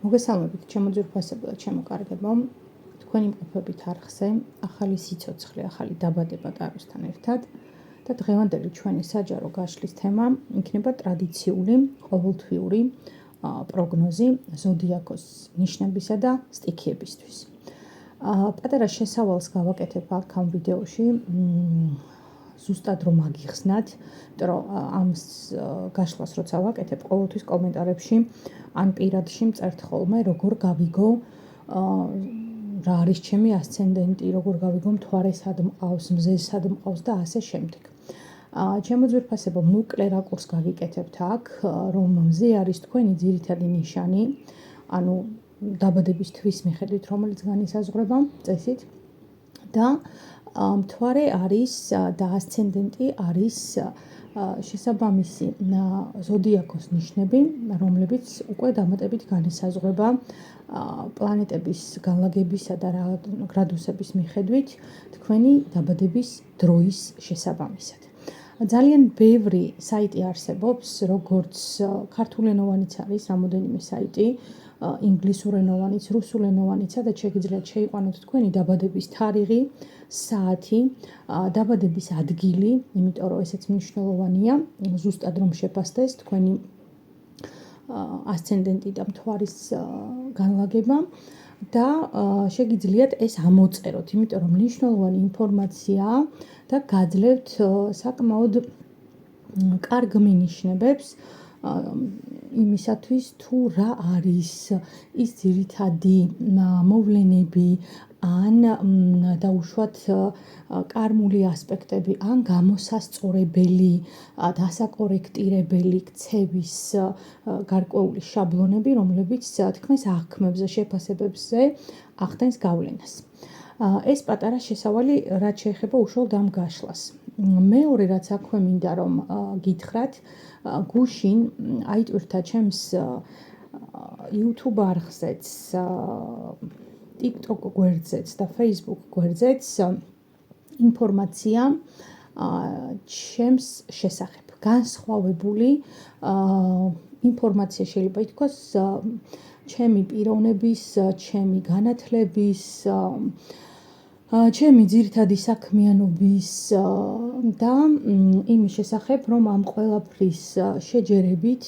მოგესალმებით, ჩემო ძვირფასებო და ჩემო კარგებო. თქვენი მყოფებით არხზე ახალი სიცოცხლე, ახალი დაბადება ტაროსთან ერთად და დღევანდელი ჩვენი საჯარო გაშლის თემა იქნება ტრადიციული, ყოველთვიური პროგნოზი ზოდიაქოს ნიშნებისა და სტიქიებისთვის. პატარა შესავალს გავაკეთებ აქ ამ ვიდეოში, ზუსტად რომ აგიხსნათ, იმიტომ რომ ამ გაშლას როცა ვაკეთებ, ყოველთვის კომენტარებში ან პირადში მწერთ ხოლმე, როგორ გავიგო რა არის ჩემი ასცენდენტი, როგორ გავიგო მთვარე სად მყავს, მზე სად მყავს და ასე შემდეგ. ჩემო ძვირფასებო, მოკლე რაკურს გავიკეთებთ აქ, რომ მზე არის თქვენი ძირითადი ნიშანი, ანუ დაბადების თვის მიხედვით, რომელიც განისაზღვრება წესით და მთვარე არის და ასცენდენტი არის შესაბამისი ზოდიაქოს ნიშნები, რომლებიც უკვე დამატებით განისაზღვრება პლანეტების განლაგებისა და გრადუსების მიხედვით თქვენი დაბადების დროის შესაბამისად. ძალიან ბევრი საიტი არსებობს, როგორც ქართულენოვანიც არის რამოდენიმე საიტი, ინგლისურენოვანიც, რუსულენოვანიც, სადაც შეგიძლიათ შეიყვანოთ თქვენი დაბადების თარიღი, საათი, დაბადების ადგილი, იმიტომ რომ ესეც მნიშვნელოვანია, ზუსტად რომ შეფასდეს თქვენი ასცენდენტი და მთვარის განლაგება და შეგიძლიათ ეს ამოწეროთ, იმიტომ რომ მნიშვნელოვანი ინფორმაციაა და გაძლევთ საკმაოდ კარგ მინიშნებებს იმისათვის თუ რა არის ის ძირითადი მოვლენები ან დაუშვათ კარმული ასპექტები, ან გამოსასწორებელი, დასაკორექტირებელი ქცევის გარკვეული შაბლონები, რომლებიც თქმის აღქმებზე, შეფასებებზე ახდენს გავლენას. ეს პატარა შესავალი, რაც შეეხება უშუალოდ ამ გაშლას. მეორე, რაც აქვე მინდა რომ გითხრათ, გუშინ აიტვირთა ჩემს YouTube არხზეც, TikTok გვერდზეც და Facebook გვერდზეც ინფორმაცია ჩემს შესახებ. განსხვავებული ინფორმაცია შეიძლება ითქვას ჩემი პიროვნების, ჩემი განათლების, ჩემი ძირითადი საქმიანობის და იმის შესახებ, რომ ამ ყველაფრის შეჯერებით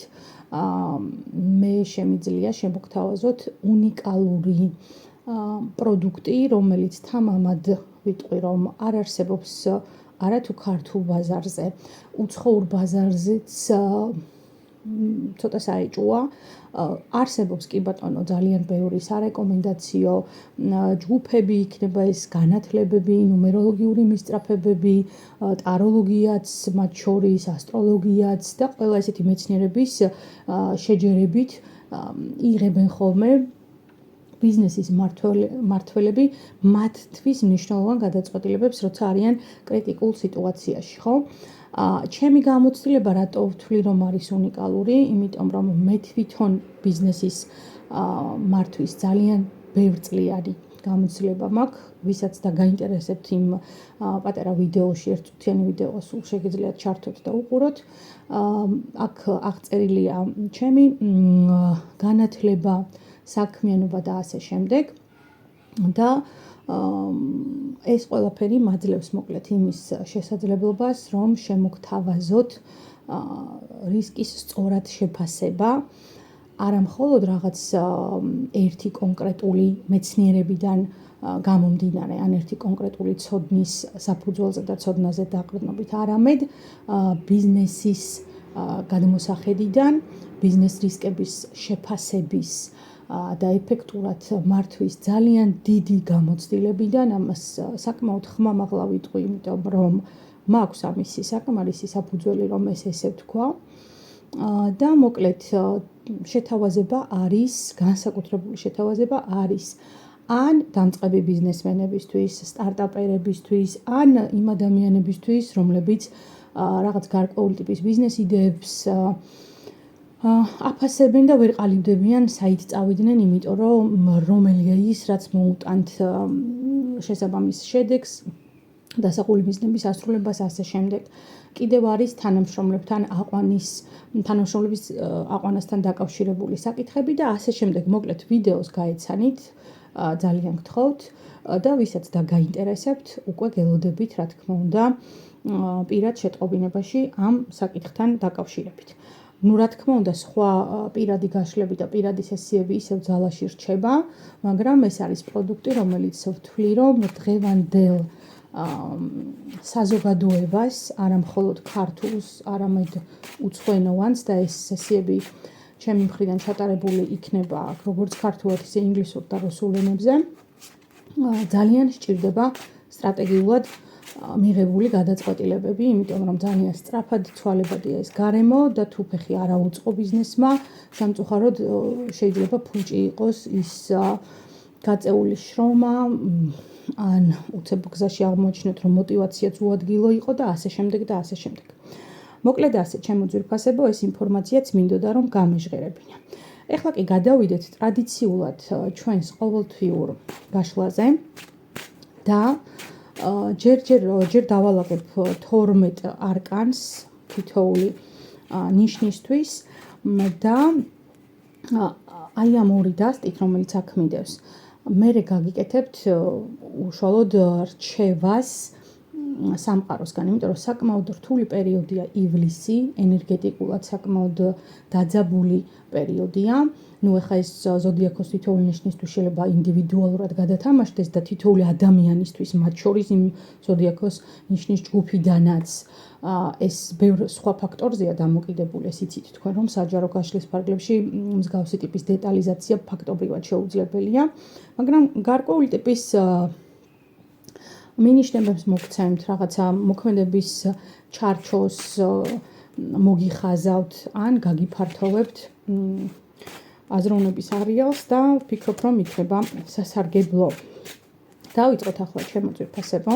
მე შემიძლია შემოგთავაზოთ უნიკალური პროდუქტი, რომელიც თამამად ვიტყვი, რომ არ არსებობს არათუ ქართულ ბაზარზე, უცხოურ ბაზარზეც ცოტა საეჭვოა. არსებობს კი ბატონო ძალიან ბევრი სარეკომენდაციო ჯგუფები, იქნება ეს განათლებები, ნუმეროლოგიური მისწრაფებები, ტაროლოგიაც მათ შორის, ასტროლოგიაც და ყველა ესეთი მეცნიერების შეჯერებით იღებენ ხოლმე ბიზნესის მმართველები მათთვის მნიშვნელოვან გადაწყვეტილებებს, როცა არიან კრიტიკულ სიტუაციაში, ხო? ჩემი გამოცდილება რატო ვთვლი, რომ არის უნიკალური, იმიტომ რომ მე თვითონ ბიზნესის მართვის ძალიან ბევრწლიანი გამოცდილება მაქვს, ვისაც და გაინტერესებთ იმ პატარა ვიდეოში, ერთწუთიანი ვიდეო სულ შეგიძლიათ ჩართოთ და უყუროთ. აქ აღწერილია ჩემი განათლება, საქმიანობა და ასე შემდეგ და ეს ყველაფერი მაძლევს მოკლედ იმის შესაძლებლობას, რომ შემოგთავაზოთ რისკის სწორად შეფასება, არა მხოლოდ რაღაც ერთი კონკრეტული მეცნიერებიდან გამომდინარე, ან ერთი კონკრეტული ცოდნის საფუძველზე და ცოდნაზე დაყრდნობით, არამედ ბიზნესის გადმოსახედიდან, ბიზნეს რისკების შეფასების და ეფექტურად მართვის ძალიან დიდი გამოცდილებიდან ამას საკმაოდ ხმამაღლა ვიტყვი, იმიტომ რომ მაქვს ამისი საკმარისი საფუძველი, რომ ესე ვთქვა. და მოკლედ შეთავაზება არის, განსაკუთრებული შეთავაზება არის ან დამწყები ბიზნესმენებისთვის, სტარტაპერებისთვის, ან იმ ადამიანებისთვის, რომლებიც რაღაც გარკვეული ტიპის ბიზნეს იდეებს აფასებენ და ვერ ყალიბდებიან საით წავიდნენ, იმიტომ რომ რომელია ის, რაც მოუტანთ შესაბამის შედეგს, დასაყული მიზნების ასრულებას ასე შემდეგ. კიდევ არის თანამშრომლებთან თანამშრომლების აყვანასთან დაკავშირებული საკითხები და ასე შემდეგ. მოკლედ ვიდეოს გაეცანით, ძალიან გთხოვთ და ვისაც დაგაინტერესებთ, უკვე გელოდებით, რა თქმა უნდა, პირად შეტყობინებაში ამ საკითხთან დაკავშირებით. რა თქმა უნდა, სხვა პირადი გაშლები და პირადი სესიები ისევ ძალაში რჩება, მაგრამ ეს არის პროდუქტი, რომელიც ვთვლი, რომ დღევანდელ საზოგადოებას, არა მხოლოდ ქართულს, არამედ უცხოენოვანს და ეს სესიები ჩემი მხრიდან ჩატარებული იქნება როგორც ქართულად, ისე ინგლისურ და რუსულ ენებზე. ძალიან სჭირდება სტრატეგიულად მიღებული გადაწყვეტილებები, იმიტომ რომ ძალიან სწრაფად ცვალებადია ეს გარემო და თუ ფეხი არ აუწყო ბიზნესმა, სამწუხაროდ შეიძლება ფუჭი იყოს ის გაწეული შრომა, ან უცებ გზაში აღმოჩნდეთ, რომ მოტივაციაც უადგილო იყო და ასე შემდეგ და ასე შემდეგ. მოკლედ ასე, ჩემო ძვირფასებო, ეს ინფორმაციაც მინდოდა რომ გამეჟღერებინა. ეხლა კი გადავიდეთ ტრადიციულად ჩვენს ყოველთვიურ გაშლაზე და ჯერ დავალაგებ 12 არკანს თითოეული ნიშნისთვის და აი ამ ორი დასტით, რომელიც აქ მინდევს, მერე გაგიკეთებთ უშუალოდ რჩევას სამყაროსგან, იმიტომ რომ საკმაოდ რთული პერიოდია ივლისი, ენერგეტიკულად საკმაოდ დაძაბული პერიოდია. ეხლა ეს ზოდიაქოს თითოეული ნიშნისთვის შეიძლება ინდივიდუალურად გადათამაშდეს და თითოეული ადამიანისთვის, მათ შორის იმ ზოდიაქოს ნიშნის ჯგუფიდანაც ეს ბევრ სხვა ფაქტორზეა დამოკიდებული, ეს იცით თქვენ, რომ საჯარო გაშლის ფარგლებში მსგავსი ტიპის დეტალიზაცია ფაქტობრივად შეუძლებელია, მაგრამ გარკვეული ტიპის მინიშნებებს მოგცემთ, რაღაცა მოქმედების ჩარჩოს მოგიხაზავთ, ან გაგიფართოვებთ აზროვნების არეალს და ვფიქრობ, რომ იქნება სასარგებლო. დავიწყოთ ახლა ჩემო ძვირფასებო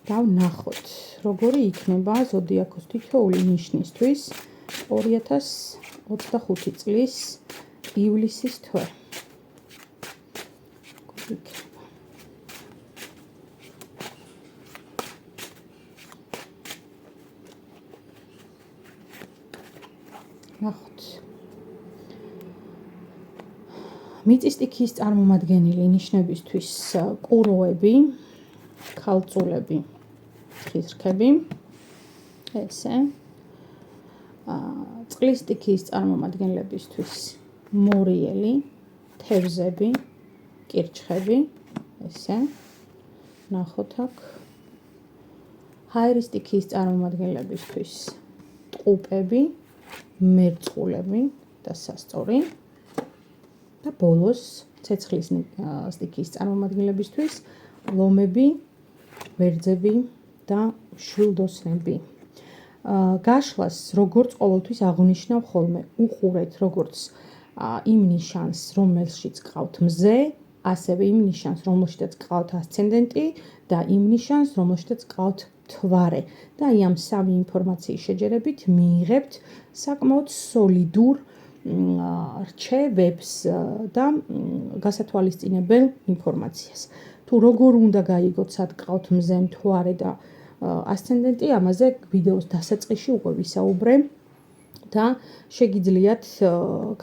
და ვნახოთ, როგორი იქნება ზოდიაქოს თითოეული ნიშნისთვის 2025 წლის ივლისის თვე. ნახოთ. მიწის სტიქიის წარმომადგენელი ნიშნებისთვის ყუროები, ქალწულები, ხიზრქები, ესე. წყლის სტიქიის წარმომადგენლებისთვის მორიელი, თევზები, კირჩხები, ესე. ნახოთ აქ. ჰაერის სტიქიის წარმომადგენლებისთვის ტყუპები, მერწყულები და სასწორი. და ბოლოს ცეცხლის სტიქიის წარმომადგენლებისთვის ლომები, ვერძები და შვილდოსნები. გაშლას როგორც ყოველთვის აღნიშნავ ხოლმე, უყურეთ როგორც იმ ნიშანს, რომელშიც გყავთ მზე, ასევე იმ ნიშანს, რომელშიც გყავთ ასცენდენტი და იმ ნიშანს, რომელშიც გყავთ მთვარე. და აი ამ სამი ინფორმაციის შეჯერებით მიიღებთ საკმაოდ სოლიდურ რჩევებს და გასათვალისწინებელ ინფორმაციას. თუ როგორ უნდა გაიგოთ, სად გყავთ მზე, მთვარე და ასცენდენტი, ამაზე ვიდეოს დასაწყისში უკვე ვისაუბრე და შეგიძლიათ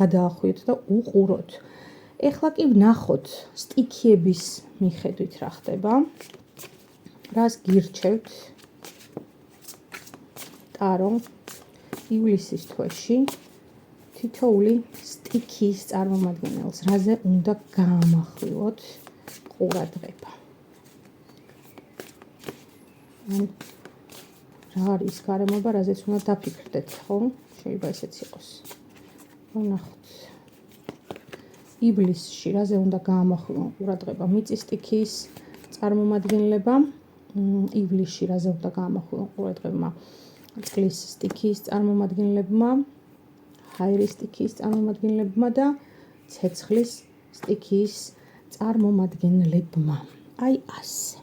გადაახვიოთ და უყუროთ. ეხლა კი ვნახოთ სტიქიების მიხედვით რა ხდება. რას გირჩევთ ტარო ივლისის თვეში თითოეული სტიქიის წარმომადგენელს, რაზე უნდა გაამახვილოთ ყურადღება. რა არის გარემოება, რაზეც უნდა დაფიქრდეთ, ხო? შეიძლება ესეც იყოს. ვნახოთ. ივლისში რაზე უნდა გაამახვილონ ყურადღება მიწის სტიქიის წარმომადგენლება, ივლისში რაზე უნდა გაამახვილონ ყურადღება წყლის სტიქიის წარმომადგენლებმა, ჰაერის სტიქიის წარმომადგენლებმა და ცეცხლის სტიქიის წარმომადგენლებმა. აი ასე.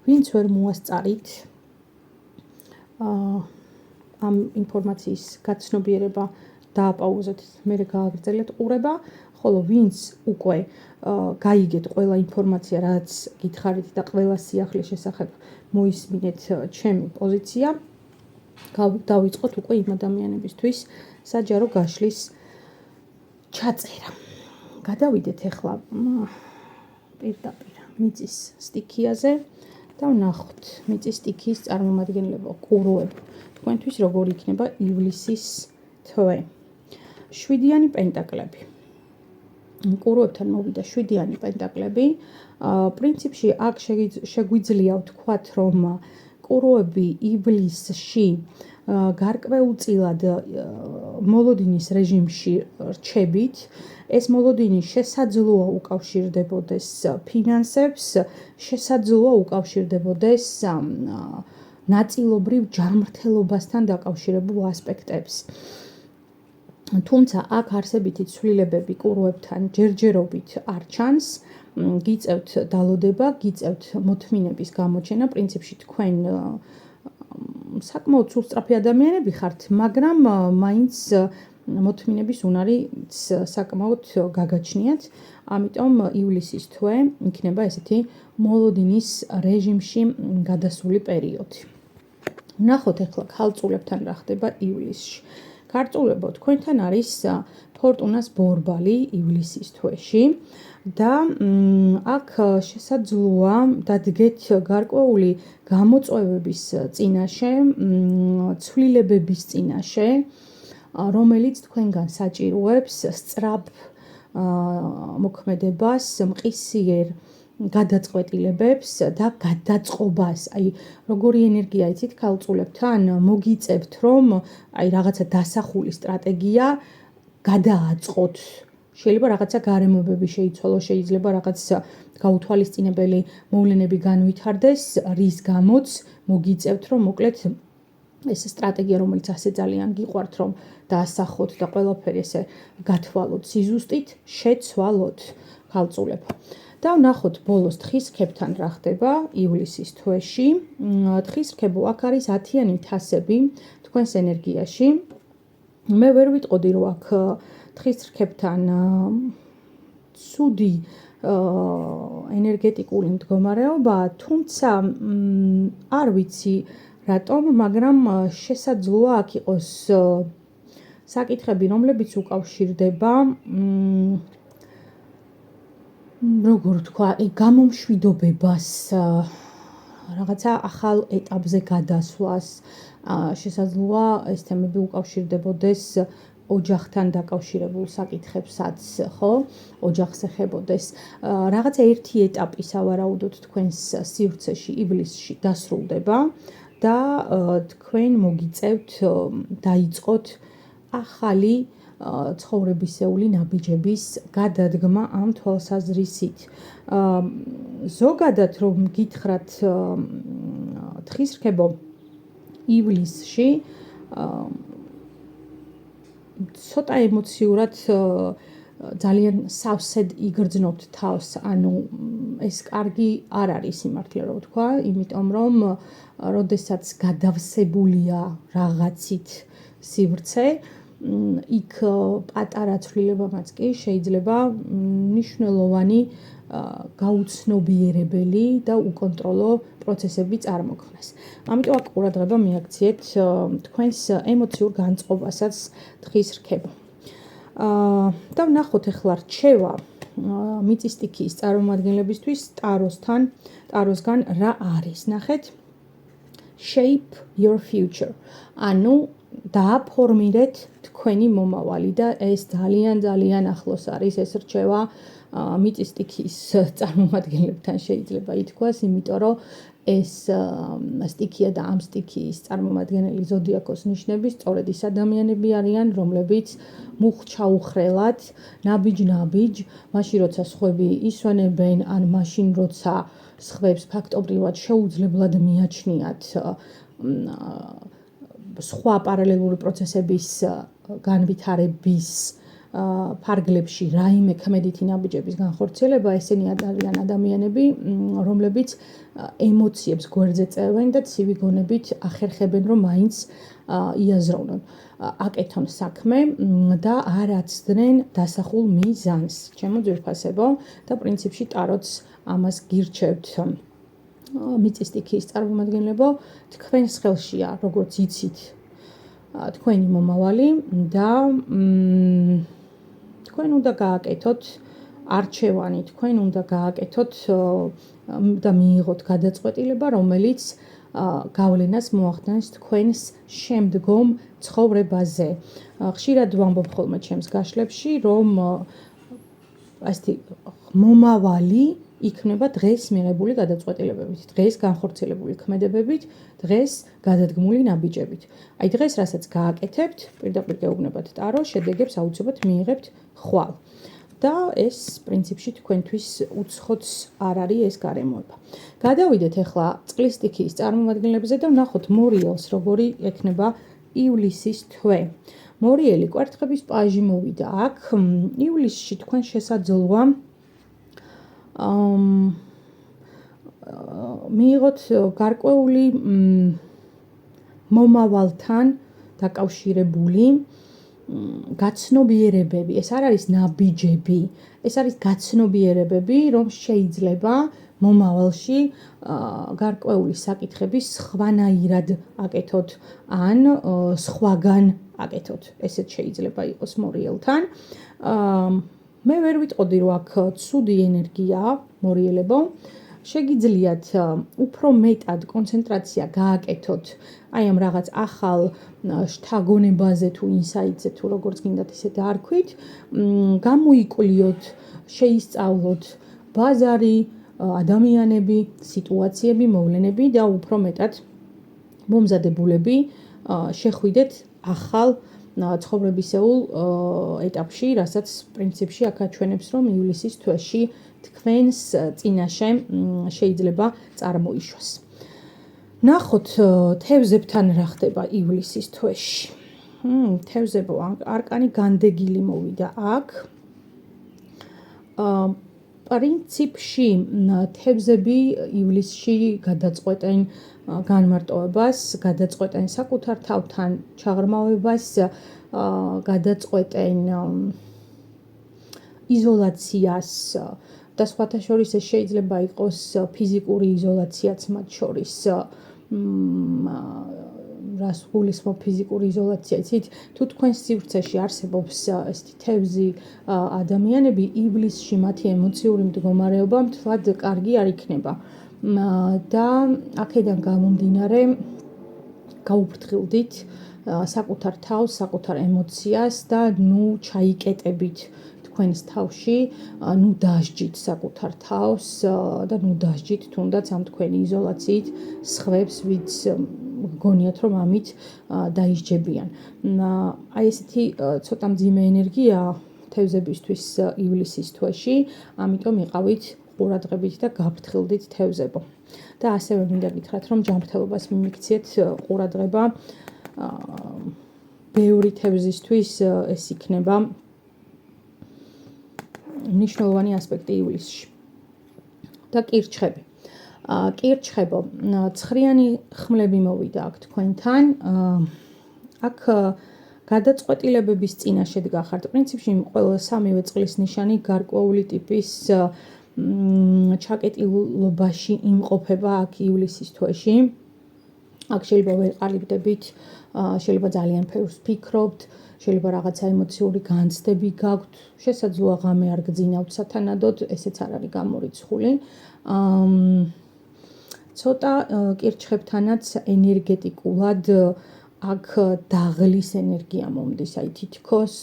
ვინც ვერ მოასწარით ამ ინფორმაციის გაცნობიერება დააპაუზეთ, მერე გააგრძელეთ ყურება, ხოლო ვინც უკვე გაიგეთ ყველა ინფორმაცია, რაც გითხარით და ყველა სიახლის შესახებ მოისმინეთ ჩემი პოზიცია, დავიწყოთ უკვე იმ ადამიანებისთვის საჯარო გაშლის ჩაწერა. გადავიდეთ ახლა პირდაპირ მიწის სტიქიაზე და ვნახოთ მიწის სტიქიის წარმომადგენლობა ყუროები. თქვენთვის როგორ იქნება ივლისის თვე. 7-იანი პენტაკლები. ყუროებთან მოვიდა 7-იანი პენტაკლები. პრინციპში აქ შეგვიძლია ვთქვათ, რომ ყუროები ივლისში გარკვეულწილად მოლოდინის რეჟიმში რჩებით. ეს მოლოდინი შესაძლოა უკავშირდებოდეს ფინანსებს, შესაძლოა უკავშირდებოდეს ნაწილობრივ ჯანმრთელობასთან დაკავშირებულ ასპექტებს. თუმცა აქ არსებითი ცვლილებები ყუროებთან ჯერჯერობით არ ჩანს. გიწევთ დალოდება, გიწევთ მოთმინების გამოჩენა, პრინციპში თქვენ საკმაოდ სულსწრაფი ადამიანები ხართ, მაგრამ მაინც მოთმინების უნარი საკმაოდ გაგაჩნიათ, ამიტომ ივლისის თვე იქნება ესეთი მოლოდინის რეჟიმში გადასული პერიოდი. ვნახოთ ახლა ქალწულებთან რა ხდება ივლისში. ქალწულებო, თქვენთან არის ფორტუნას ბორბალი ივლისის თვეში და აქ შესაძლოა დადგეთ გარკვეული გამოწვევების წინაშე, ცვლილებების წინაშე, რომელიც თქვენგან საჭიროებს სწრაფ მოქმედებას, მყისიერ გადაწყვეტილებებს და გადაწყობას. აი, როგორი ენერგია იცით ქალწულებთან, მოგიწევთ, რომ აი რაღაცა დასახული სტრატეგია გადააწყოთ. შეიძლება რაღაცა გარემოებები შეიცვალოს, შეიძლება რაღაც გაუთვალისწინებელი მოვლენები განვითარდეს, რის გამოც მოგიწევთ, რომ მოკლედ ეს სტრატეგია, რომელიც ასე ძალიან გიყვართ, რომ დაასახოთ და ყველაფერი ესე გათვალოთ სიზუსტით, შეცვალოთ ქალწულებო. და ვნახოთ ბოლოს თხის რქებთან რა ხდება ივლისის თვეში. თხის რქებო, აქ არის 10-იანი თასები თქვენს ენერგიაში. მე ვერ ვიტყოდი, რომ აქ თხის რქებთან ცუდი ენერგეტიკული მდგომარეობა, თუმცა არ ვიცი რატომ, მაგრამ შესაძლოა აქ იყოს საკითხები, რომლებიც უკავშირდება როგორ თქვა, გამომშვიდობებას, რაღაცა ახალ ეტაპზე გადასვლას, შესაძლოა ეს თემები უკავშირდებოდეს ოჯახთან დაკავშირებულ საკითხებსაც, ხო? ოჯახს ეხებოდეს. რაღაცა ერთი ეტაპი სავარაუდოდ თქვენს სივრცეში ივლისში დასრულდება და თქვენ მოგიწევთ დაიწყოთ ახალი ცხოვრებისეული ნაბიჯების გადადგმა ამ თვალსაზრისით. ზოგადად რომ გითხრათ თხის რქებო ივლისში ცოტა ემოციურად ძალიან სავსედ იგრძნობთ თავს, ანუ ეს კარგი არ არის სიმართლე რომ ვთქვა, იმიტომ რომ როდესაც გადავსებულია რაღაცით სივრცე, იქ პატარა ცვლილებამაც კი შეიძლება მნიშვნელოვანი გაუცნობიერებელი და უკონტროლო პროცესები წარმოქმნას. ამიტომ აქ ყურადღება მიაქციეთ თქვენს ემოციურ განწყობასაც თხის რქებო. და ვნახოთ ახლა რჩევა მიწის სტიქიის წარმომადგენლებისთვის ტაროსგან რა არის. ნახეთ, shape your future. ანუ დააფორმირეთ თქვენი მომავალი და ეს ძალიან ახლოს არის ეს რჩევა მიწის სტიქიის წარმომადგენლებთან შეიძლება ითქვას, იმიტომ რომ ეს სტიქია და ამ სტიქიის წარმომადგენელი ზოდიაქოს ნიშნები სწორედ ის ადამიანები არიან, რომლებიც მუხ-ჩაუხრელად, ნაბიჯ-ნაბიჯ, მაშინ როცა სხვები ისვენებენ, ან მაშინ როცა სხვებს ფაქტობრივად შეუძლებლად მიაჩნიათ სხვა პარალელური პროცესების განვითარების ფარგლებში რაიმე ქმედითი ნაბიჯების განხორციელება, ესენი არიან ადამიანები, რომლებიც ემოციებს გვერდზე წევენ და ცივი გონებით ახერხებენ, რომ მაინც იაზროვნონ, აკეთონ საქმე და არ აცდნენ დასახულ მიზანს. ჩემო ძვირფასებო და პრინციპში ტაროც ამას გირჩევთ მიწის სტიქიის წარმომადგენლებო, თქვენს ხელშია, როგორც იცით, თქვენი მომავალი და თქვენ უნდა გააკეთოთ არჩევანი, თქვენ უნდა გააკეთოთ და მიიღოთ გადაწყვეტილება, რომელიც გავლენას მოახდენს თქვენს შემდგომ ცხოვრებაზე. ხშირად ვამბობ ხოლმე ჩემს გაშლებში, რომ ასეთი მომავალი იქნება დღეს მიღებული გადაწყვეტილებებით, დღეს განხორციელებული ქმედებებით, დღეს გადადგმული ნაბიჯებით. აი დღეს რასაც გააკეთებთ, პირდაპირ გეუბნებათ ტარო, შედეგებს აუცილებლად მიიღებთ ხვალ. და ეს პრინციპში თქვენთვის უცხოც არ არის ეს გარემოება. გადავიდეთ ახლა წყლის სტიქიის წარმომადგენლებზე და ვნახოთ მორიელს, როგორი ექნება ივლისის თვე. მორიელი კვერთხების პაჟი მოვიდა აქ. ივლისში თქვენ შესაძლოა მიიღოთ გარკვეული მომავალთან დაკავშირებული გაცნობიერებები. ეს არ არის ნაბიჯები, ეს არის გაცნობიერებები, რომ შეიძლება მომავალში გარკვეული საკითხები სხვანაირად აკეთოთ ან სხვაგან აკეთოთ. ესეც შეიძლება იყოს მორიელთან. მე ვერ ვიტყოდი, რომ აქ ცუდი ენერგია მორიელებო. შეგიძლიათ უფრო მეტად კონცენტრაცია გააკეთოთ აი ამ რაღაც ახალ შთაგონებაზე თუ ინსაიტზე თუ როგორც გინდათ ისე დაარქვით, გამოიკლიოთ, შეისწავლოთ ბაზარი, ადამიანები, სიტუაციები, მოვლენები და უფრო მეტად მომზადებულები შეხვიდეთ ახალ ცხოვრებისეულ ეტაპში, რასაც პრინციპში აქ აჩვენებს, რომ ივლისის თვეში თქვენს წინაშე შეიძლება წარმოიშვას. ნახოთ თევზებთან რა ხდება ივლისის თვეში. თევზებო, არკანი განდეგილი მოვიდა აქ. პრინციპში თევზები ივლისში გადაწყვეტენ განმარტოებას, გადაწყვეტენ საკუთარ თავთან ჩაღრმავებას, გადაწყვეტენ იზოლაციას და სხვათა შორის ეს შეიძლება იყოს ფიზიკური იზოლაციაც მათ შორის. რას გულისხმობ ფიზიკური იზოლაცია, იცით, თუ თქვენს სივრცეში არსებობს ესეთი თევზი ადამიანები, ივლისში მათი ემოციური მდგომარეობა მთლად კარგი არ იქნება. და აქედან გამომდინარე გაუფრთხილდით საკუთარ თავს, საკუთარ ემოციას და ჩაიკეტებით თქვენს თავში, დასჯით საკუთარ თავს და დასჯით თუნდაც ამ თქვენი იზოლაციით სხვებს, ვინც გგონიათ, რომ ამით დაისჯებიან. აი ესეთი ცოტა მძიმე ენერგია თევზებისთვის ივლისის თვეში, ამიტომ იყავით ყურადღებით და გაფრთხილდით თევზებო. და ასევე მინდა გითხრათ, რომ ჯანმრთელობას მიმიქციეთ ყურადღება. ბევრი თევზისთვის ეს იქნება მნიშვნელოვანი ასპექტი ივლისში. და კირჩხები. კირჩხებო, ცხრიანი ხმლები მოვიდა აქ თქვენთან. აქ გადაწყვეტილებების წინაშე დგახართ. პრინციპში ყველა სამივე წყლის ნიშანი გარკვეული ტიპის ჩაკეტილობაში იმყოფება აქ ივლისის თვეში. აქ შეიძლება ვერ ყალიბდებით, შეიძლება ძალიან ბევრს ფიქრობთ, შეიძლება რაღაცა ემოციური განცდები გაქვთ, შესაძლოა ღამე არ გძინავთ სათანადოდ, ესეც არ არის გამორიცხული. ცოტა კირჩხებთანაც ენერგეტიკულად აქ დაღლის ენერგია მომდის, აი თითქოს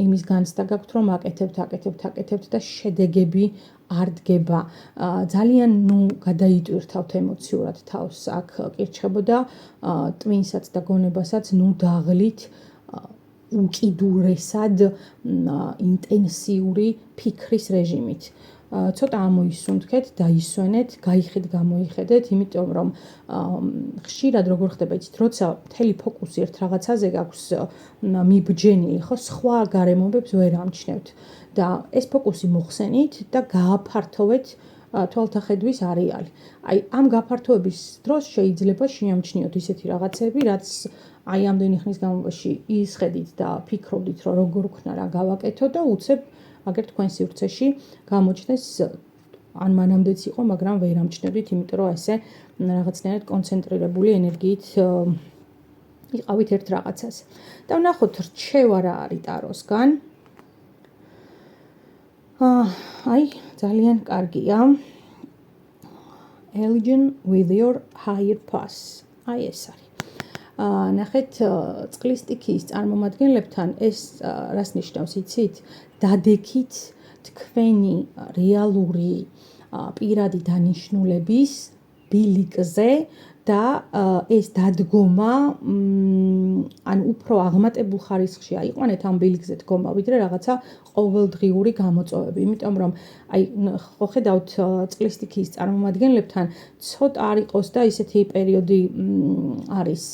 იმის განცდა გაქვთ, რომ აკეთებთ და შედეგები არ დგება. ძალიან გადაიტვირთავთ ემოციურად თავს აქ კირჩხებო და ტვინსაც და გონებასაც დაღლით უკიდურესად ინტენსიური ფიქრის რეჟიმით. ცოტა ამოისუნთქეთ, დაისვენეთ, გაიხედ, გამოიხედეთ, იმიტომ რომ ხშირად როგორ ხდება, იცით, როცა მთელი ფოკუსი ერთ რაღაცაზე გაქვს მიბჯენილი, ხო, სხვა გარემოებებს ვერ ამჩნევთ და ეს ფოკუსი მოხსენით და გააფართოვეთ თვალთახედვის არეალი. აი ამ გაფართოების დროს შეიძლება შეამჩნიოთ ისეთი რაღაცები, რაც აი ამდენი ხნის განმავლობაში ისხედით და ფიქრობდით, რომ როგორ ვქნა რა გავაკეთო და უცებ აგერ თქვენ სივრცეში გამოჩნდეს ან მანამდეც იყო, მაგრამ ვერ ამჩნევდით, იმიტომ რომ ესე რაღაცნაირად კონცენტრირებული ენერგიით იყავით ერთ რაღაცას. და ვნახოთ რჩევა რა არის ტაროსგან. აი, ძალიან კარგია. Align with your higher path. აი ეს არის. ნახეთ, წყლის სტიქიის წარმომადგენლებთან ეს რას ნიშნავს, იცით? დადექით თქვენი რეალური პირადი დანიშნულების ბილიკზე და ეს დადგომა ან უფრო აღმატებულ ხარისხში აიყვანეთ ამ ბილიკზე დგომა, ვიდრე რაღაცა ყოველდღიური გამოწვევები. იმიტომ რომ აი ხო ხედავთ წყლის სტიქიის წარმომადგენლებთან ცოტა არ იყოს და ისეთი პერიოდი არის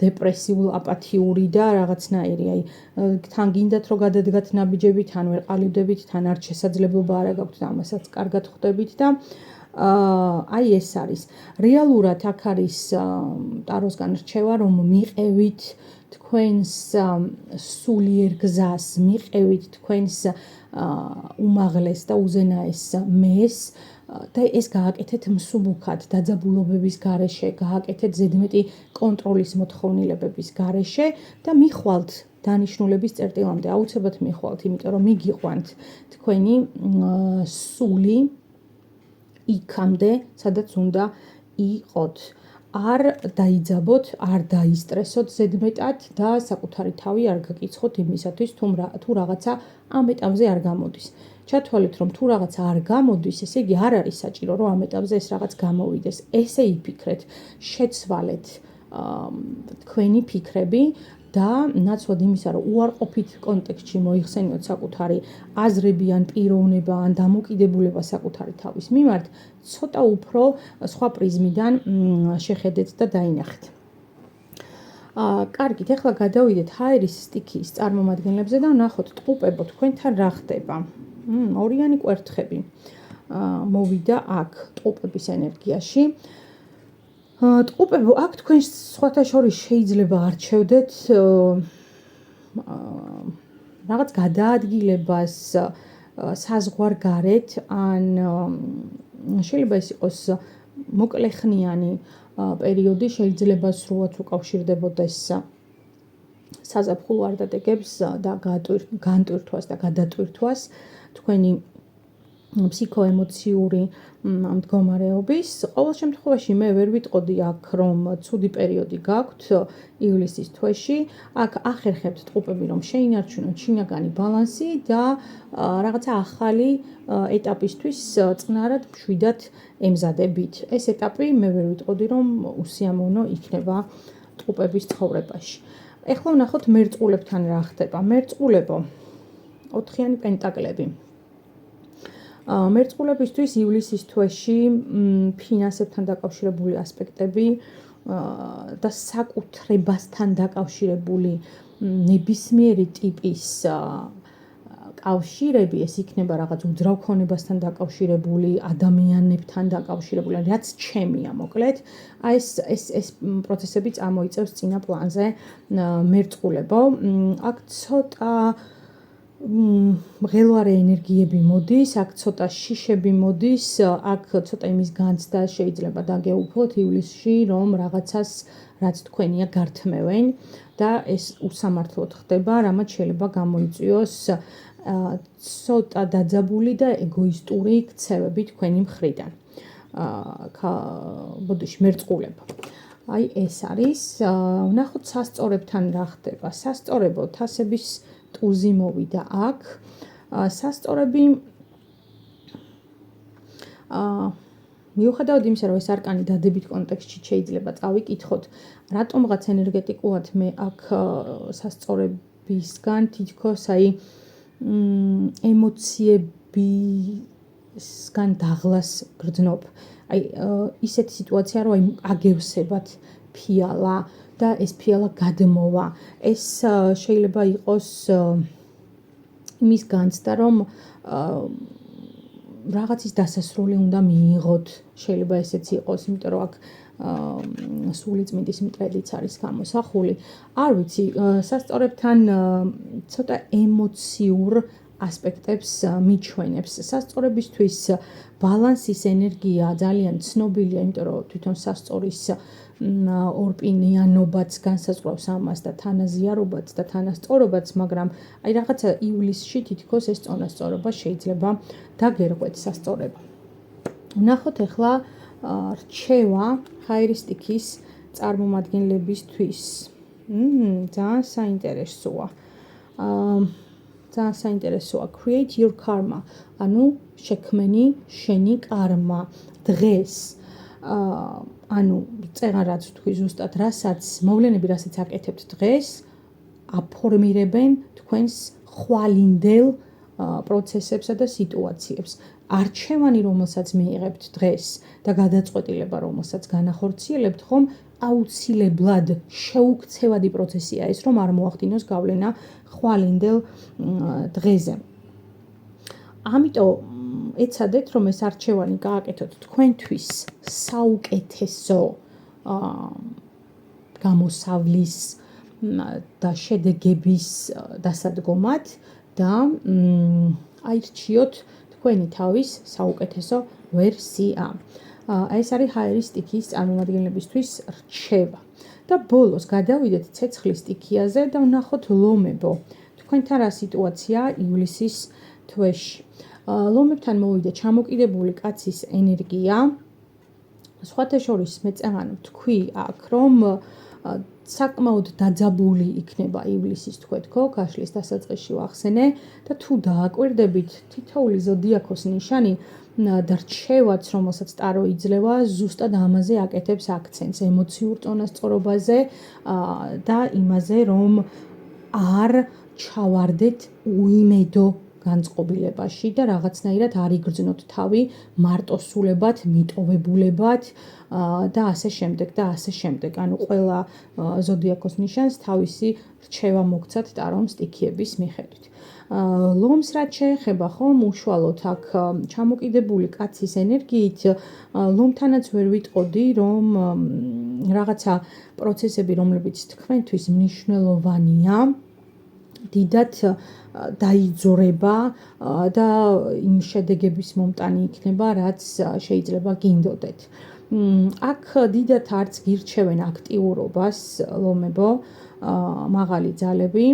დეპრესიულ, აპათიური და რაღაცნაირი, აი თან გინდათ რომ გადადგათ ნაბიჯებით, თან ვერ ყალიბდებით, თან არ შესაძლებლობა არ გაქვთ და ამასაც კარგად ხვდებით და აი ეს არის. რეალურად აქ არის ტაროსგან რჩევა, რომ მიყევით თქვენს სულიერ გზას, მიყევით თქვენს უმაღლეს და უზენაეს მეს და ეს გააკეთეთ მსუბუქად, დაძაბულობების გარეშე, გააკეთეთ ზედმეტი კონტროლის მოთხოვნილებების გარეშე და მიხვალთ დანიშნულების წერტილამდე, აუცილებლად მიხვალთ, იმიტომ რომ მიგიყვანთ თქვენი სული იქამდე, სადაც უნდა იყოთ. არ დაიძაბოთ, არ დაისტრესოთ ზედმეტად და საკუთარი თავი არ გაკიცხოთ იმისათვის, თუ რაღაცა ამ ეტაპზე არ გამოდის. ჩათვალეთ, რომ თუ რაღაცა არ გამოდის, ესე იგი არ არის საჭირო, რომ ამ ეტაპზე ეს რაღაც გამოვიდეს. ესე იფიქრეთ, შეცვალეთ თქვენი ფიქრები და ნაცვლად იმისა, რომ უარყოფით კონტექსტში მოიხსენიოთ საკუთარი აზრები ან პიროვნება ან დამოკიდებულება საკუთარი თავის მიმართ, ცოტა უფრო სხვა პრიზმიდან შეხედეთ და დაინახეთ. კარგით, ახლა გადავიდეთ ჰაერის სტიქიის წარმომადგენლებზე და ვნახოთ ტყუპებო თქვენთან რა ხდება. ორიანი კვერთხები მოვიდა აქ ტყუპების ენერგიაში. ტყუპებო, აქ თქვენ სხვათა შორის შეიძლება არჩევდეთ რაღაც გადაადგილებას საზღვარგარეთ ან შეიძლება ეს იყოს მოკლეხნიანი პერიოდი, შეიძლება სრულად უკავშირდებოდეს საზაფხულ ვარდადეგებს და განტვირთვას და გადატვირთვას თქვენი ფსიქოემოციური მდგომარეობის. ყოველ შემთხვევაში მე ვერ ვიტყოდი აქ, რომ ცუდი პერიოდი გაქვთ ივლისის თვეში. აქ ახერხებთ ტყუპები, რომ შეინარჩუნოთ შინაგანი ბალანსი და რაღაცა ახალი ეტაპისთვის წნარად მშვიდად ემზადებით. ეს ეტაპი მე ვერ ვიტყოდი, რომ უსიამოვნო იქნება ტყუპების ცხოვრებაში. ეხლა ვნახოთ მერწყულებთან რა ხდება. მერწყულებო, 4-იანი პენტაკლები. მერწყულებისთვის ივლისის თვეში ფინანსებთან დაკავშირებული ასპექტები და საკუთრებასთან დაკავშირებული ნებისმიერი ტიპის კავშირები, ეს იქნება რაღაც უძრავ ქონებასთან დაკავშირებული, ადამიანებთან დაკავშირებული, რაც ჩემია, მოკლედ, აი ეს პროცესები წამოიწევს წინა პლანზე მერწყულებო. აქ ცოტა მღელვარე ენერგიები მოდის, აქ ცოტა შიშები მოდის, აქ ცოტა იმის განცდა შეიძლება დაგეუფლოთ ივლისში, რომ რაღაცას რაც თქვენია გართმევენ და ეს უსამართლოდ ხდება, რამაც შეიძლება გამოიწვიოს ცოტა დაძაბული და ეგოისტური ქცევები თქვენი მხრიდან. ბოდიში მერწყულებო. აი ეს არის, ვნახოთ სასწორებთან რა ხდება. სასწორებო, თასების ტუზი მოვიდა აქ. სასწორები მიუხედავად იმისა, რომ ეს არკანი დადებით კონტექსტში შეიძლება წავიკითხოთ, რატომღაც ენერგეტიკულად მე აქ სასწორებისგან თითქოს აი ემოციებისგან დაღლას გრძნობ. აი ისეთი სიტუაცია, რომ აი აგევსებათ ფიალა და ეს ფიალა გადმოვა. ეს შეიძლება იყოს იმის განცდა, რომ რაღაცის დასასრული უნდა მიიღოთ. შეიძლება ესეც იყოს, იმიტომ რომ აქ სულიწმინდის მტრედიც არის გამოსახული. არ ვიცი, სასწორებთან ცოტა ემოციურ ასპექტებს მიჩვენებს. სასწორებისთვის ბალანსის ენერგია ძალიან ცნობილია, იმიტომ რომ თვითონ სასწორის ორპინიანობაც განსაზღვრავს ამას და თანაზიარობაც და თანასწორობაც, მაგრამ აი რაღაცა ივლისში თითქოს ეს წონასწორობა შეიძლება დაგერღვეთ სასწორება. ვნახოთ ახლა რჩევა ჰაერისტიკის წარმომადგენლებისთვის. ძალიან საინტერესოა. ძალიან საინტერესოა. Create your karma. ანუ შექმენი შენი კარმა. დღეს ანუ წეღან რაც თქვი ზუსტად, რასაც მოვლენები, რასაც აკეთებთ დღეს, აფორმირებენ თქვენს ხვალინდელ პროცესებსა და სიტუაციებს. არჩევანი, რომელსაც მიიღებთ დღეს და გადაწყვეტილება, რომელსაც განახორციელებთ, ხომ აუცილებლად შეუქცევადი პროცესია ეს, რომ არ მოახდინოს გავლენა ხვალინდელ დღეზე. ამიტომ ეცადეთ, რომ ეს არჩევანი გააკეთოთ თქვენთვის საუკეთესო გამოსავლის და შედეგების დასადგომად და აირჩიოთ თქვენი თავის საუკეთესო ვერსია. ეს არის ჰაერისტიკის წარმომადგენლებისთვის რჩევა. და ბოლოს გადავიდეთ ცეცხლის სტიქიაზე და ვნახოთ ლომებო. თქვენთან რა სიტუაციაა ივლისის თვეში. ლომებთან მოვიდა ჩამოკიდებული კაცის ენერგია. სხვათა შორის მეწევან თქვი აქ, რომ საკმაოდ დაძაბული იქნება ივლისის თქო, გაშლის დასაწყისში ვახსენე და თუ დააკვირდებით თითოეული ზოდიაქოს ნიშანი და რჩევაც, რომელსაც ტარო იძლევა, ზუსტად ამაზე აკეთებს აქცენტს, ემოციურ წონასწორობაზე და იმაზე, რომ არ ჩავარდეთ უიმედო განწყობილებაში და რაღაცნაირად არ იგრძნოთ თავი მარტოსულებად, მიტოვებულებად და ასე შემდეგ და ასე შემდეგ. ანუ ყველა ზოდიაქოს ნიშანს თავისი რჩევა მოგცათ ტარომ სტიქიების მიხედვით. ლომს რაც შეეხება, ხომ უშუალოდ აქ ჩამოკიდებული კაცის ენერგიით ლომთანაც ვერ ვიტყოდი, რომ რაღაცა პროცესები, რომლებიც თქვენთვის მნიშვნელოვანია, დიდად დაიძორება და იმ შედეგების მომტანი იქნება, რაც შეიძლება გინდოდეთ. აქ დიდად არც გირჩევენ აქტიურობას ლომებო, მაღალი ძალები,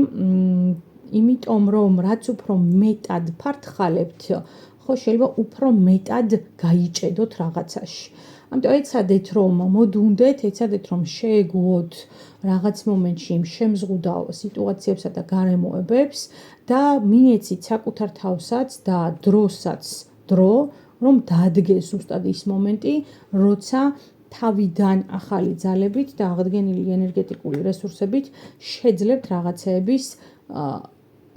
იმიტომ რომ რაც უფრო მეტად ფართხალებთ, ხო შეიძლება უფრო მეტად გაიჭედოთ რაღაცაში. ამიტომ ეცადეთ რომ მოდუნდეთ, ეცადეთ რომ შეეგუოთ რაღაც მომენტში იმ შემზღუდავ სიტუაციებსა და გარემოებებს და მიეცით საკუთარ თავსაც და დროსაც დრო, რომ დაადგეს ზუსტად ის მომენტი, როცა თავიდან ახალი ძალებით და აღდგენილი ენერგეტიკული რესურსებით შეძლებთ რაღაცეების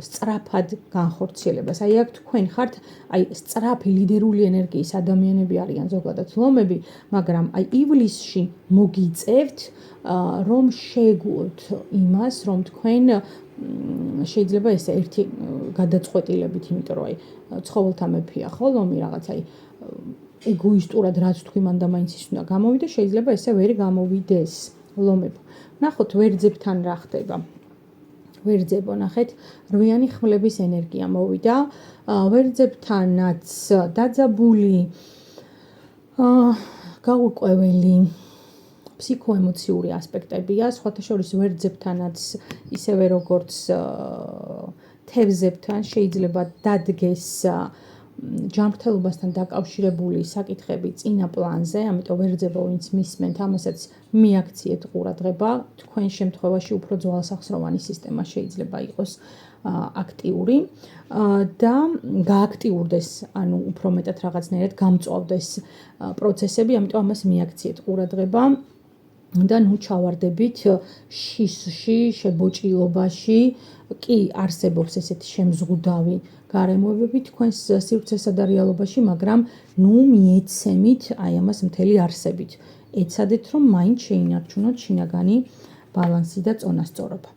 სწრაფად განხორციელებას. აი აქ თქვენ ხართ, აი სწრაფი ლიდერული ენერგიის ადამიანები არიან ზოგადად ლომები, მაგრამ აი ივლისში მოგიწევთ, რომ შეეგუოთ იმას, რომ თქვენ შეიძლება ეს ერთი გადაწყვეტილებით, იმიტომ რომ აი ცხოველთა მეფეა ხო ლომი რაღაც აი ეგოისტურად რაც თქვი მანდა მაინც ის უნდა გამოვიდა, შეიძლება ესე ვერ გამოვიდეს ლომებო. ნახოთ ვერძებთან რა ხდება. ვერძებო, ნახეთ, რვიანი ხმლების ენერგია მოვიდა. ვერძებთანაც დაძაბული, გაურკვეველი ფსიქოემოციური ასპექტებია, სხვათა შორის ვერძებთანაც ისევე როგორც თევზებთან შეიძლება დადგეს ჯანმრთელობასთან დაკავშირებული საკითხები წინა პლანზე, ამიტომ ვერძებო ვინც მისმენთ, ამასაც მიაქციეთ ყურადღება, თქვენ შემთხვევაში უფრო ძვალსახსროვანი სისტემა შეიძლება იყოს აქტიური და გააქტიურდეს, ანუ უფრო მეტად რაღაცნაირად გამწვავდეს პროცესები, ამიტომ ამას მიაქციეთ ყურადღება და ნუ ჩავარდებით შისში, შებოჭილობაში, კი არსებობს ესეთი შემზღუდავი გარემოებები თქვენს სივრცესა და რეალობაში, მაგრამ ნუ მიეცემით აი ამას მთელი არსებით. ეცადეთ რომ მაინც შეინარჩუნოთ შინაგანი ბალანსი და წონასწორობა.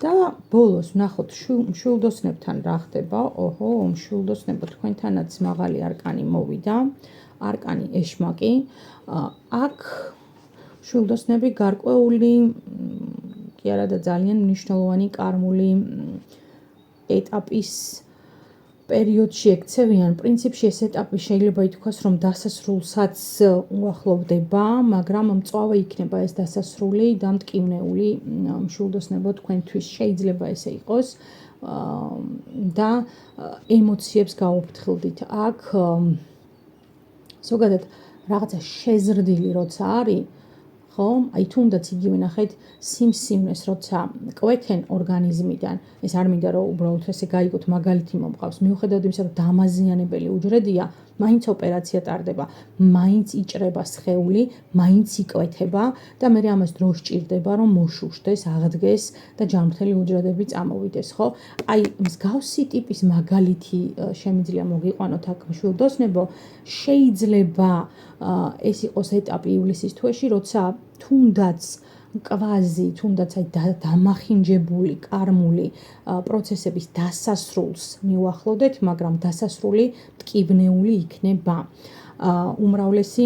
და ბოლოს ვნახოთ მშვილდოსნებთან რა ხდება. ოჰო, მშვილდოსნებო თქვენთანაც მაღალი არკანი მოვიდა. არკანი ეშმაკი. აქ მშვილდოსნები გარკვეული კი არა და ძალიან მნიშვნელოვანი კარმული ეტაპის პერიოდში ექცევიან, პრინციპში ეს ეტაპი შეიძლება ითქვას, რომ დასასრულსაც უახლოვდება, მაგრამ მწვავე იქნება ეს დასასრული და მტკივნეული მშვილდოსნებო თქვენთვის შეიძლება ესე იყოს და ემოციებს გაუფრთხილდით. აქ ზოგადად რაღაცა შეზრდილი როცა არის, ხო? აი თუნდაც იგივე ნახეთ სიმსივნეს როცა კვეთენ ორგანიზმიდან, ეს არ მინდა რომ უბრალოდ ესე გაიგოთ მაგალითი მომყავს. მიუხედავად იმისა, რომ დამაზიანებელი უჯრედია, მაინც ოპერაცია ტარდება, მაინც იჭრება სხეული, მაინც იკვეთება და მე ამას დრო სჭირდება, რომ მოშუშდეს, აღდგეს და ჯანმრთელი უჯრედები წამოვიდეს, ხო? აი მსგავსი ტიპის მაგალითი შემიძლია მოგიყვანოთ აქ მშვილდოსნებო, შეიძლება ეს იყოს ეტაპი ივლისის თვეში, როცა თუნდაც კვაზი, თუნდაც აი დამახინჯებული კარმული პროცესების დასასრულს მიუახლოვდეთ, მაგრამ დასასრული მტკივნეული იქნება უმრავლესი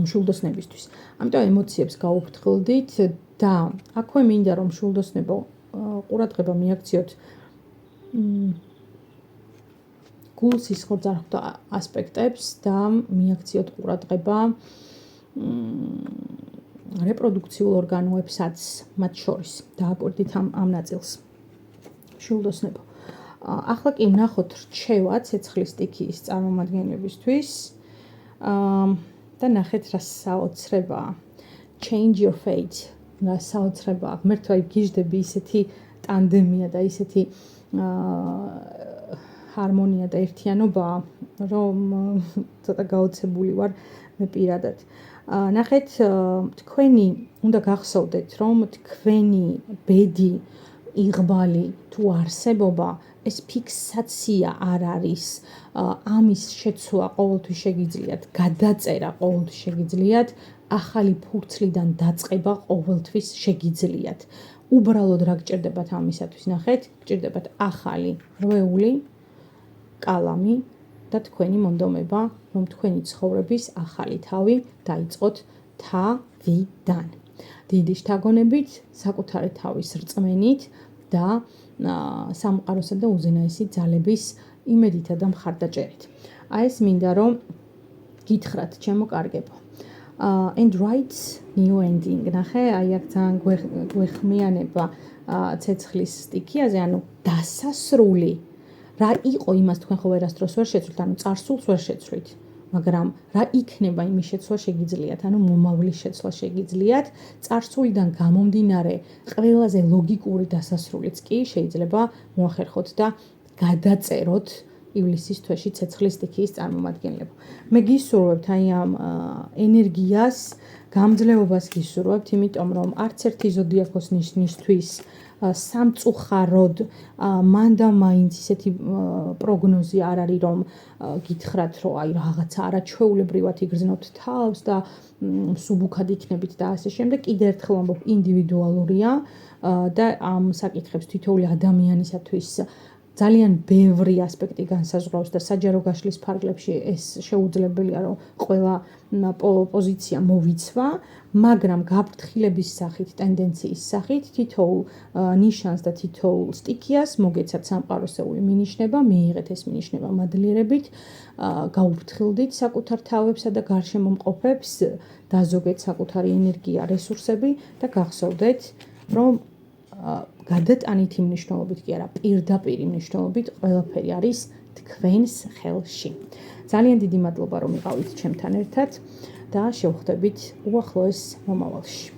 მშვილდოსნებისთვის. ამიტომ ემოციებს გაუფრთხილდით და აქვე მინდა რომ მშვილდოსნებო ყურადღება მიაქციოთ გულ-სისხლძარღვთა ასპექტებს და მიაქციოთ ყურადღება რეპროდუქციულ ორგანოებსაც მათ შორის დააკვირდით ამ ნაწილს. მშვილდოსნებო. ახლა კი ვნახოთ რჩევა ცეცხლის სტიქიის წარმომადგენლებისთვის და ნახეთ რა საოცრებაა. Change your fate. რა საოცრებაა. ღმერთო აი გიждები ისეთი ტანდემია და ისეთი ჰარმონია და ერთიანობა, რომ ცოტა გაოცებული ვარ მე პირადად. ნახეთ, თქვენი უნდა გახსოვდეთ, რომ თქვენი ბედი, იღბალი თუ არსებობა ეს ფიქსაცია არ არის. ამის შეცვლა ყოველთვის შეგიძლიათ, გადაწერა ყოველთვის შეგიძლიათ, ახალი ფურცლიდან დაწყება ყოველთვის შეგიძლიათ. უბრალოდ რა გჭირდებათ ამისათვის, ნახეთ, გჭირდებათ ახალი რვეული კალამი და თქვენი მონდომება, რომ თქვენი ცხოვრების ახალი თავი დაიწყოთ თავიდან. დიდი შთაგონებით, საკუთარი თავის რწმენით და სამყაროსა და უზენაესი ძალების იმედითა და მხარდაჭერით. აი ეს მინდა რომ გითხრათ, ჩემო კარგებო. And writes new ending. ნახე, აი აქ ძალიან გვეხმიანება ცეცხლის სტიქიაზე, ანუ დასასრული. რა იყო იმას თქვენ ხო ვერასდროს ვერ შეცვლით, ანუ წარსულს ვერ შეცვლით, მაგრამ რა იქნება იმის შეცვლა შეგიძლიათ, ანუ მომავლის შეცვლა შეგიძლიათ, წარსულიდან გამომდინარე ყველაზე ლოგიკური დასასრულიც კი შეიძლება მოახერხოთ და გადაწეროთ ივლისის თვეში ცეცხლის სტიქიის წარმომადგენლებო. მე გისურვებთ აი ამ ენერგიას, გამძლეობას გისურვებთ, იმიტომ რომ არც ერთი ზოდიაქოს ნიშნისთვის სამწუხაროდ მან და მაინც ისეთი პროგნოზი არ არის, რომ გითხრათ, რომ აი რაღაცა არაჩვეულებრივად იგრძნობთ თავს და მსუბუქად იქნებით და ასე შემდეგ. კიდევ ერთხელ ამბობ, ინდივიდუალურია და ამ საკითხებს თითოეული ადამიანისათვის ძალიან ბევრი ასპექტი განსაზღვრავს და საჯარო გაშლის ფარგლებში ეს შეუძლებელია, რომ ყველა პოზიცია მოვიცვა, მაგრამ გაფრთხილების სახით, ტენდენციის სახით თითოეულ ნიშანს და თითოეულ სტიქიას მოგეცათ სამყაროსეული მინიშნება, მიიღეთ ეს მინიშნება მადლიერებით, გაუფრთხილდით საკუთარ თავებსა და გარშემო მყოფებს, დაზოგეთ საკუთარი ენერგია, რესურსები და გახსოვდეთ, რომ გადატანითი მნიშვნელობით კი არა, პირდაპირი მნიშვნელობით ყველაფერი არის თქვენს ხელში. ძალიან დიდი მადლობა რომ იყავით ჩემთან ერთად და შევხვდებით უახლოეს მომავალში.